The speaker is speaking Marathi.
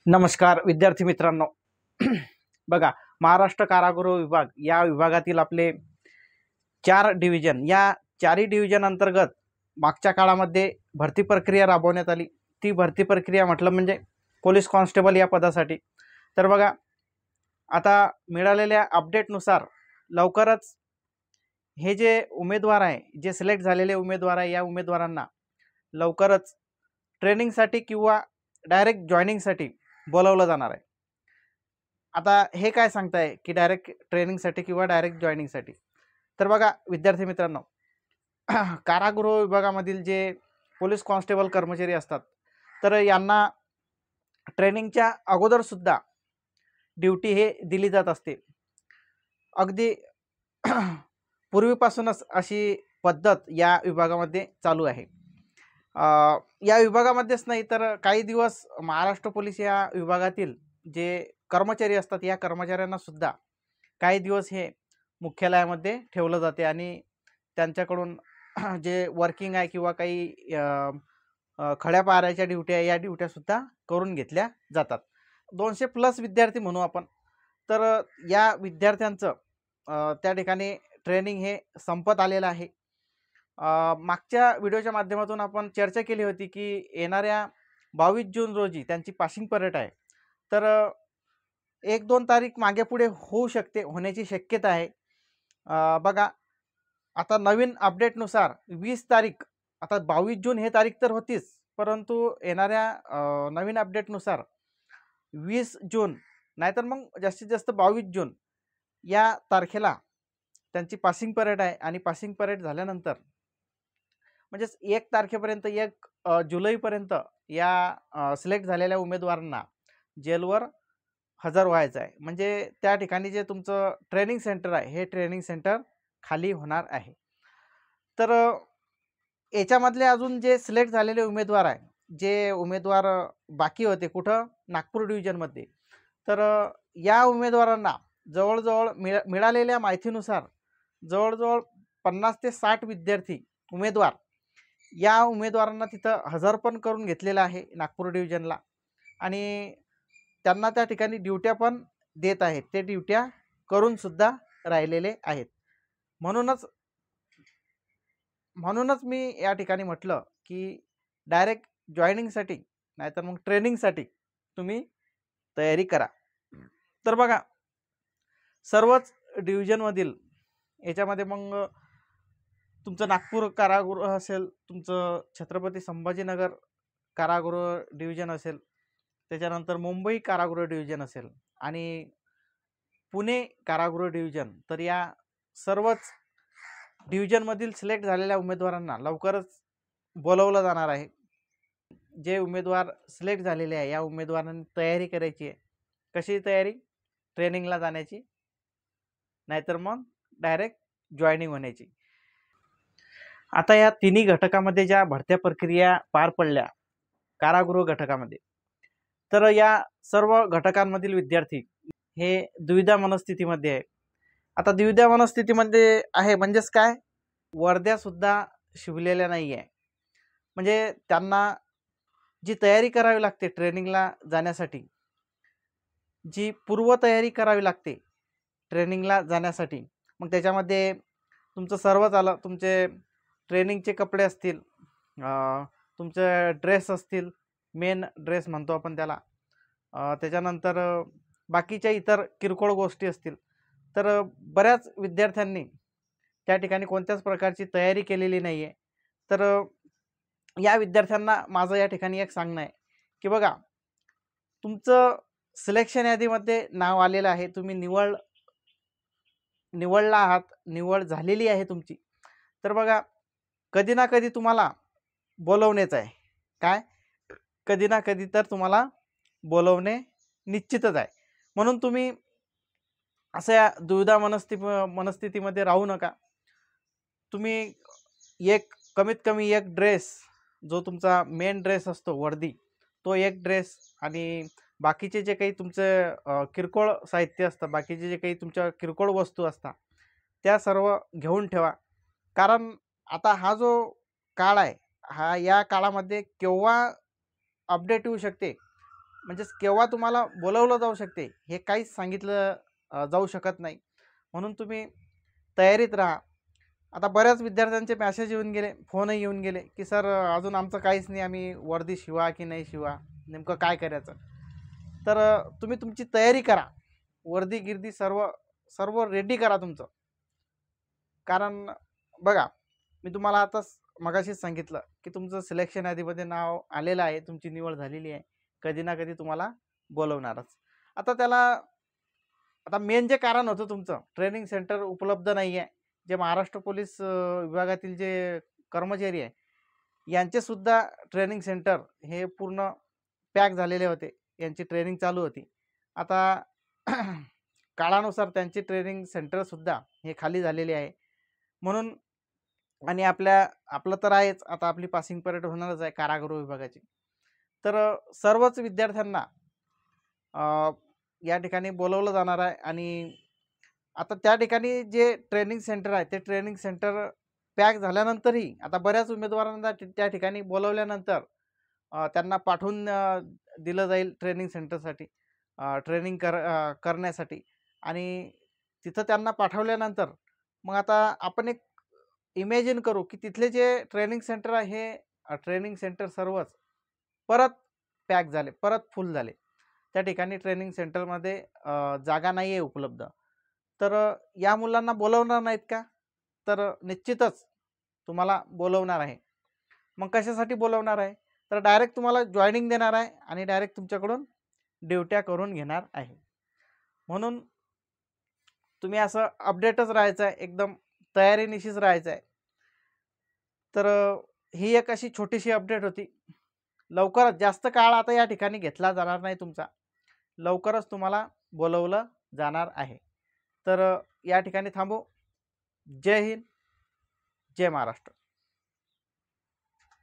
नमस्कार विद्यार्थी मित्रांनो. बघा, महाराष्ट्र कारागृह विभाग या विभागातील आपले 4 डिव्हिजन, या चारही डिव्हिजन अंतर्गत मागच्या काळामध्ये भरती प्रक्रिया राबवण्यात आली. ती भरती प्रक्रिया म्हटलं म्हणजे पोलीस कॉन्स्टेबल या पदासाठी. तर बघा, आता मिळालेल्या अपडेटनुसार लवकरच हे जे उमेदवार आहे, जे सिलेक्ट झालेले उमेदवार आहे, या उमेदवारांना लवकरच ट्रेनिंगसाठी किंवा डायरेक्ट जॉईनिंगसाठी बोलावलं जाणार आहे. आता हे काय सांगताय की डायरेक्ट ट्रेनिंगसाठी किंवा डायरेक्ट जॉईनिंगसाठी? तर बघा विद्यार्थी मित्रांनो, कारागृह विभागामधील जे पोलीस कॉन्स्टेबल कर्मचारी असतात, तर यांना ट्रेनिंगच्या अगोदरसुद्धा ड्युटी हे दिली जात असते. अगदी पूर्वीपासूनच अशी पद्धत या विभागामध्ये चालू आहे. या विभागामध्येच नाही तर काही दिवस महाराष्ट्र पोलीस या विभागातील जे कर्मचारी असतात, या कर्मचाऱ्यांना सुद्धा काही दिवस हे मुख्यालयामध्ये ठेवलं जाते आणि त्यांच्याकडून जे वर्किंग आहे किंवा काही खड्या पाऱ्याच्या ड्युट्या आहे, या ड्युट्यासुद्धा करून घेतल्या जातात. 200+ विद्यार्थी म्हणू आपण. तर या विद्यार्थ्यांचं त्या ठिकाणी ट्रेनिंग हे संपत आलेलं आहे. मागच्या व्हिडिओच्या माध्यमातून आपण चर्चा केली होती की येणाऱ्या 22 जून रोजी त्यांची पासिंग परेड आहे. तर 1-2 तारीख मागे पुढे होऊ शकते, होण्याची शक्यता आहे. बघा, आता नवीन अपडेटनुसार 20 तारीख, आता 22 जून हे तारीख तर होतीच, परंतु येणाऱ्या नवीन अपडेटनुसार 20 जून नाहीतर मग जास्तीत जास्त 22 जून या तारखेला त्यांची पासिंग परेड आहे. आणि पासिंग परेड झाल्यानंतर म्हणजेच 1 तारखेपर्यंत, 1 जुलैपर्यंत या सिलेक्ट झालेल्या उमेदवारांना जेलवर हजर व्हायचं आहे. म्हणजे त्या ठिकाणी जे तुमचं ट्रेनिंग सेंटर आहे, हे ट्रेनिंग सेंटर खाली होणार आहे. तर याच्यामधले अजून जे सिलेक्ट झालेले उमेदवार आहे, जे उमेदवार बाकी होते कुठं, नागपूर डिव्हिजनमध्ये, तर या उमेदवारांना जवळजवळ मिळालेल्या माहितीनुसार जवळजवळ 50 ते 60 विद्यार्थी उमेदवार, या उमेदवारांना तिथं हजर पण करून घेतलेलं आहे नागपूर डिव्हिजनला. आणि त्यांना त्या ठिकाणी ड्युट्या पण देत आहेत, ते ड्युट्या करून सुद्धा राहिलेले आहेत. म्हणूनच मी या ठिकाणी म्हटलं की डायरेक्ट जॉईनिंगसाठी नाहीतर मग ट्रेनिंगसाठी तुम्ही तयारी करा. तर बघा, सर्वच डिव्हिजनमधील याच्यामध्ये मग तुमचं नागपूर कारागृह असेल, तुमचं छत्रपती संभाजीनगर कारागृह डिव्हिजन असेल, त्याच्यानंतर मुंबई कारागृह डिव्हिजन असेल आणि पुणे कारागृह डिव्हिजन, तर या सर्वच डिव्हिजनमधील सिलेक्ट झालेल्या उमेदवारांना लवकरच बोलवलं जाणार आहे. जे उमेदवार सिलेक्ट झालेले आहे, या उमेदवारांनी तयारी करायची आहे. कशी तयारी? ट्रेनिंगला जाण्याची, नाहीतर मग डायरेक्ट जॉईनिंग होण्याची. आता या तिन्ही घटकामध्ये ज्या भरत्या प्रक्रिया पार पडल्या कारागृह घटकामध्ये, तर या सर्व घटकांमधील विद्यार्थी हे द्विधा मनस्थितीमध्ये आहे. आता द्विधा मनस्थितीमध्ये आहे म्हणजेच काय, वर्द्यासुद्धा शिवलेल्या नाही आहे. म्हणजे त्यांना जी तयारी करावी लागते ट्रेनिंगला जाण्यासाठी, जी पूर्वतयारी करावी लागते ट्रेनिंगला जाण्यासाठी, मग त्याच्यामध्ये तुमचं सर्वच आलं. तुमचे ट्रेनिंगचे कपडे असतील, तुमचे ड्रेस असतील, मेन ड्रेस म्हणतो आपण त्याला, त्याच्यानंतर बाकीच्या इतर किरकोळ गोष्टी असतील. तर बऱ्याच विद्यार्थ्यांनी त्या ठिकाणी कोणत्याच प्रकारची तयारी केलेली नाही आहे. तर या विद्यार्थ्यांना माझं या ठिकाणी एक सांगणं आहे की बघा, तुमचं सिलेक्शन यादीमध्ये नाव आलेलं आहे, तुम्ही निवडला आहात, निवड झालेली आहे तुमची. तर बघा, कधी ना कधी तुम्हाला बोलवणेच आहे. काय, कधी ना कधी तर तुम्हाला बोलवणे निश्चितच आहे. म्हणून तुम्ही अशा दुविधा मनस्थितीमध्ये राहू नका. तुम्ही कमीत कमी एक ड्रेस, जो तुमचा मेन ड्रेस असतो वर्दी, तो एक ड्रेस, आणि बाकीचे जे काही तुमचं किरकोळ साहित्य असतं, बाकीचे जे काही तुमच्या किरकोळ वस्तू असतात, त्या सर्व घेऊन ठेवा. कारण आता हा जो काळ आहे, या काळामध्ये केव्हा अपडेट येऊ शकते म्हणजेच केव्हा तुम्हाला बोलवलं जाऊ शकते हे काहीच सांगितलं जाऊ शकत नाही. म्हणून तुम्ही तयारीत राहा. आता बऱ्याच विद्यार्थ्यांचे मॅसेज येऊन गेले, फोनही येऊन गेले, की सर अजून आमचं काहीच नाही, आम्ही वर्दी शिवा की नाही शिवा, नेमकं काय करायचं. तर तुम्ही तुमची तयारी करा, वर्दी गिर्दी सर्व सर्व रेडी करा तुमचं. कारण बघा, मी तुम्हाला आताच मगाशीच सांगितलं की तुमचं सिलेक्शन यादीमध्ये नाव आलेलं आहे, तुमची निवड झालेली आहे, कधी ना कधी तुम्हाला बोलवणारच. आता त्याला आता मेन जे कारण होतं तुमचं ट्रेनिंग सेंटर उपलब्ध नाही आहे. जे महाराष्ट्र पोलीस विभागातील जे कर्मचारी आहे यांचेसुद्धा ट्रेनिंग सेंटर हे पूर्ण पॅक झालेले होते. यांची ट्रेनिंग चालू होती. आता काळानुसार त्यांची ट्रेनिंग सेंटरसुद्धा हे खाली झालेली आहे. म्हणून आणि आपलं तर आहेच, आता आपली पासिंग परेड होणारच आहे कारागृह विभागाची. तर सर्वच विद्यार्थ्यांना या ठिकाणी बोलवलं जाणार आहे. आणि आता त्या ठिकाणी जे ट्रेनिंग सेंटर आहे ते ट्रेनिंग सेंटर पॅक झाल्यानंतरही आता बऱ्याच उमेदवारांना त्या ठिकाणी बोलवल्यानंतर त्यांना पाठवून दिलं जाईल ट्रेनिंग सेंटरसाठी ट्रेनिंग करण्यासाठी. आणि तिथं त्यांना पाठवल्यानंतर मग आता आपण एक इमॅजिन करू की तिथले जे ट्रेनिंग सेंटर आहे हे ट्रेनिंग सेंटर सर्वच परत पॅक झाले, परत फुल झाले. त्या ठिकाणी ट्रेनिंग सेंटरमध्ये जागा नाही आहे उपलब्ध. तर या मुलांना बोलवणार नाहीत का? तर निश्चितच तुम्हाला बोलवणार आहे. मग कशासाठी बोलवणार आहे? तर डायरेक्ट तुम्हाला जॉईनिंग देणार आहे आणि डायरेक्ट तुमच्याकडून ड्युट्या करून घेणार आहे. म्हणून तुम्ही असं अपडेटच राहायचं आहे, एकदम तयारीनिशीच राहायचं आहे. तर ही एक अशी छोटीशी अपडेट होती. लवकरच, जास्त काळ आता या ठिकाणी घेतला जाणार नाही तुमचा, लवकरच तुम्हाला बोलवलं जाणार आहे. तर या ठिकाणी थांबू. जय हिंद, जय महाराष्ट्र.